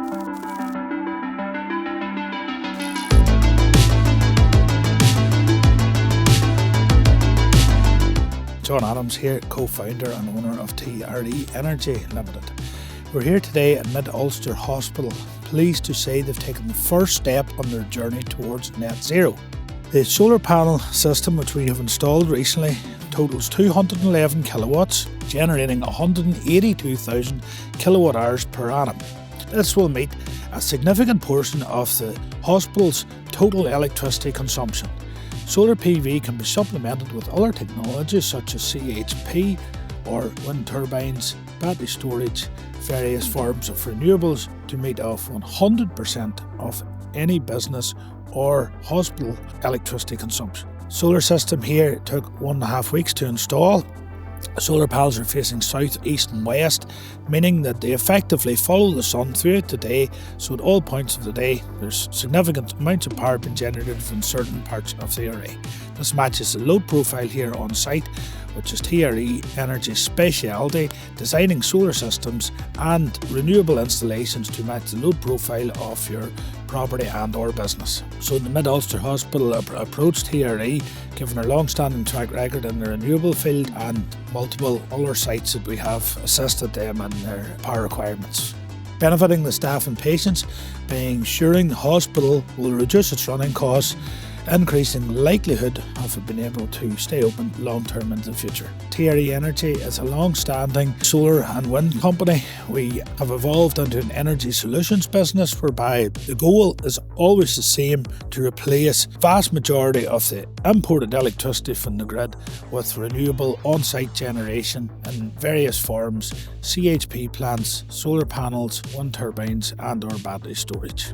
John Adams here, co-founder and owner of TRE Energy Limited. We're here today at Mid-Ulster Hospital, pleased to say they've taken the first step on their journey towards net zero. The solar panel system which we have installed recently totals 211 kilowatts, generating 182,000 kilowatt hours per annum. This will meet a significant portion of the hospital's total electricity consumption. Solar PV can be supplemented with other technologies such as CHP or wind turbines, battery storage, various forms of renewables to meet off 100% of any business or hospital electricity consumption. Solar system here took 1.5 weeks to install. Solar panels are facing south, east and west, meaning that they effectively follow the sun throughout the day, so at all points of the day there's significant amounts of power being generated from certain parts of the array. This matches the load profile here on site, which is TRE Energy's speciality, designing solar systems and renewable installations to match the load profile of your property and or business. So the Mid-Ulster Hospital approached TRE, given their long-standing track record in the renewable field and multiple other sites that we have assisted them in their power requirements. Benefiting the staff and patients by ensuring the hospital will reduce its running costs, increasing the likelihood of it being able to stay open long term into the future. TRE Energy is a long-standing solar and wind company. We have evolved into an energy solutions business whereby the goal is always the same: to replace vast majority of the imported electricity from the grid with renewable on-site generation in various forms, CHP plants, solar panels, wind turbines and or battery storage.